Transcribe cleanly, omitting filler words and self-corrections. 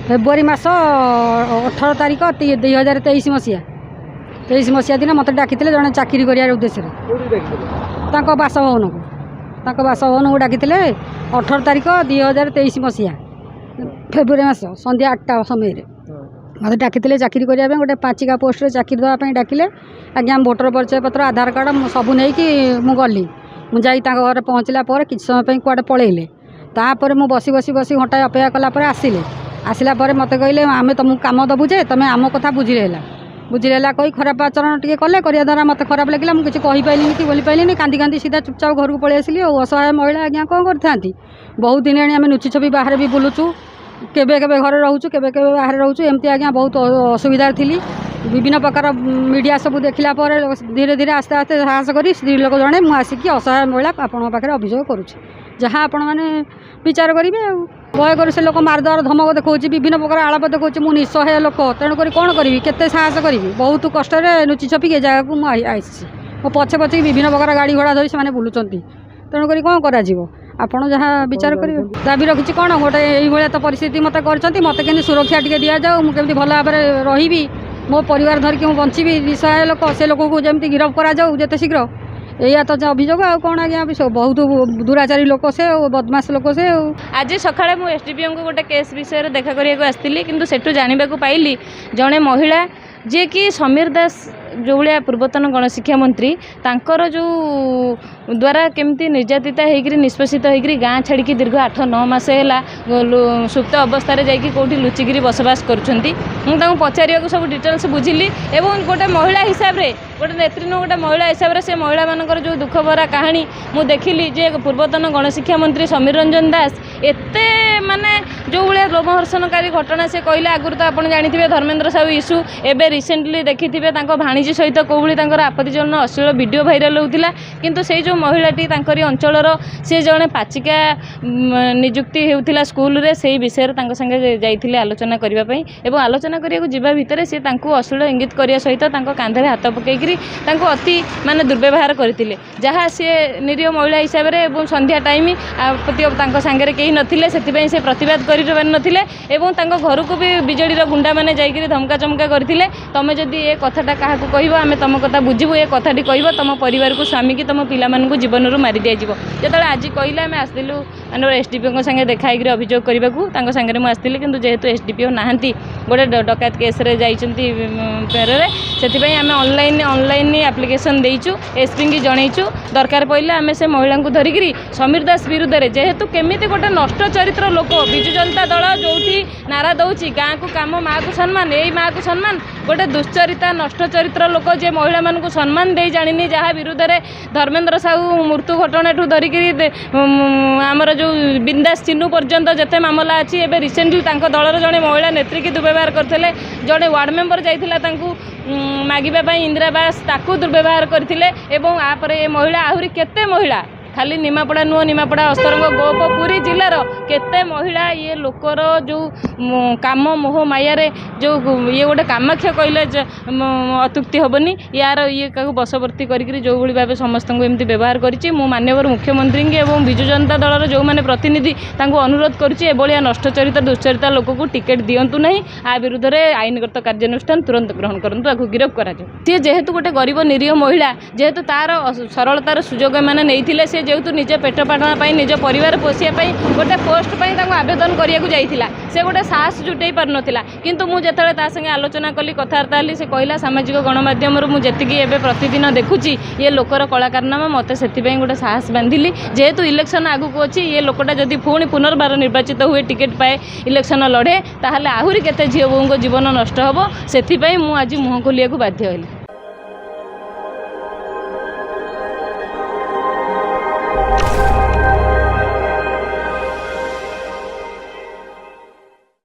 February मास 18 तारिख 2023 मसीहा 23 मसीहा दिन मत डाकी जड़े चाकरी कर उद्देश्य बासभवन को डाकी 18 तारिख 2023 मसीहा फेब्रुआरी मास संध्या 8टा समय मत डाकी चाकरी करने गोटे पाचिका पोस्ट रे चाकरी देवाई डाकिले आज्ञा भोटर परिचय पत्र आधार कार्ड सबू नहीं कि गली मुझे घर पहुँचला कि समय कूड़े पलैले तापर मु बसी बसी बसी घंटा अपेक्षा कलापर आसला मत कहले आम तुमको कम दबु जे तुम आम कथा बुझिला कही खराब आचरण टे कले करने द्वारा मत खराब लगे मुझे किसी कहीपारे कि बोली पारे कांदी कांदी सीधा चुपचाप घर को पलि आसली असहाय महिला आज्ञा कौन करती बहुत दिन आम नुची छवि बाहर भी बुलूचु केबे केबे घर रोचु केबे केबे बाहर रोचु एमती आज्ञा बहुत असुविधा थी विभिन्न प्रकार मीडिया सब देखला धीरे धीरे आस्ते आस्ते साहस कर स्त्री लोक जड़े मुझे आसिक असहाय महिला आपण पाखे अभियोग करुच्छे जहाँ आपण मैंने विचार करेंगे भय कर से लोक मारदार धमक देखा विभिन्न प्रकार आलाप देखा मुझे निस्सहाय लोक तेणुक कौन करी केते साहस करी बहुत कष्ट लुचि छपी ए जगह को मुझे मो पछे पछे विभिन्न प्रकार गाड़ी घोड़ा धरी से बुलूँ तेणुक कौन कर आपण जहाँ विचार करेंगे दाबी रखी कौन गोटे ये तो परिस्थिति मत कर मत के सुरक्षा टी दि जाऊ मुझे भल भाव में रही मो परिवार धरिकी मुझे बंची निस्सहाय लोक से लोक को जमी गिरफ करते शीघ्र या तो अभियोग आ कौन आज्ञा बहुत दुराचारी लोक से बदमाश लोक से आज सकाଳେ ମୁଁ एसडीपीएम को गोटे केस विषय देखा करने आसती किंतु सेठू जानवा पाइली जड़े महिला जे कि समीर दास जो भाया पूर्वतन गणशिक्षा मंत्री तांकर जो द्वारा केमती निर्यातिता होकर निष्पेषित होकर गाँ छाड़ी दीर्घ 8-9 मास है सुप्त अवस्था जाकि कौटी लुचिकी बसवास करुँच पचार सब डिटेल्स बुझिली एवं गोटे महिला हिसाब से गोटे नेत्री गोटे महिला हिसाब से महिला मानकर जो दुख भरा कहानी मु देखिली जे पूर्वतन गणशिक्षा मंत्री समीर रंजन दास एते माने जो भाया रोमहर्षणकारी घटना से कहले आगुरी तो आप जानी धर्मेंद्र साहू इश्यू एवं रिसेंटली देखी भाणीजी सहित कौली आपत्तिजनक अश्लील वीडियो भाइराल होता किंतु से जो महिलाटी अंचलर सी जड़े पाचिका नियुक्ति होता स्कूल रे से विषय संगे जाइए आलोचना करने एवं आलोचना करने जावा भितर सी अश्लील इंगित करने सहित कांधे हाथ पकईकरी अति माने दुर्व्यवहार करते जहाँ सी निरीह महिला हिसाब से संध्या टाइम आपत्ति सांगे कहीं नथिले से से प्रतिवाद कर घर को भी बिजेडी गुंडा मैंने जाकर धमका चमका करते तुम जदि ये कथाटा क्या कह आम तुम कथा बुझू ये कथाटी कह तुम परिवार को स्वामी की तुम पिला जीवन रू मारी दिज्व जो आज कहले आम आसलु मानव एसडीपीओ संगे देखाई अभियोग करने को सांगे मुझे आसती कि जेहेतु एसडीपीओ नहांती गोटे डकायत केस रे जाइछंती से आम ऑनलाइन एप्लिकेशन देचु एसपी की जनईचु दरकार पड़े आम से महिला को धरिकी समीर दास विरुद्ध में जेहेतु केमिति गोटे नष्ट चरित्र लोक विजु जनता दल जो नारा दौची गाँ को कम माँ को सम्मान यही माँ को सम्मान गोटे दुश्चरिता नष्ट चरित्र लोक जे महिला मान को सम्मान दे जानी जहाँ विरुद्ध में धर्मेंद्र साहू मृत्यु घटना ठूँ धरिकी आमर जो बिंदास चिन्नू पर्यंत जिते मामला अच्छी एवं रिसेंटली दलर जड़े महिला नेत्री की दुर्व्यवहार करते जड़े वार्ड मेंबर जाइला मागिबा इंदिरावास ताकू दुर्व्यवहार करते आपर ये महिला आहरी केते महिला खाली निमापड़ा नुह निमापड़ा अस्तरंग गोपपुरी जिलार केते महिला ये लोकर जो काम मोह मायारे जो ये गोटे कामाख्या कहले अत्युक्ति हेनी यार ये क्या बशवर्ती करी जो भाव समस्त को एमती व्यवहार करी माननीय मुख्यमंत्री एवं विजु जनता दलर जो मैंने प्रतिनिधि अनुरोध करुँचा नष्ट चरित्र दुश्चरिता लोक को टिकेट दिंतु ना आ विरुद्ध में आईनगत कार्यानुष्ठान तुरंत ग्रहण करूँ गिरफ कर जेहेतु गोटे गरीब निरीह महिला जेहेतु तार सरलतार सुजोग मैंने नहीं से जेहेतु निज पेट पाटना निज परिवार पोषिया गोटे पोस्ट आवेदन करने से गोटे साहस जुटे पार नाला किंतु मुझे संगे आलोचना कली कथबार्ता से कहला सामाजिक गणमाध्यम मुझे प्रतिदिन देखुची ये लोकर कलाकारनामा मत से गोटे साहस बांधिली जेहेतु इलेक्शन आगू अच्छी ये लोकटा जदि पुणी पुनर्बार निर्वाचित हुए टिकेट पाए इलेक्शन लड़े ताहले आहरी केते झील बोहू जीवन नष्ट हम से आज मुह खोलिया बाध्य हली।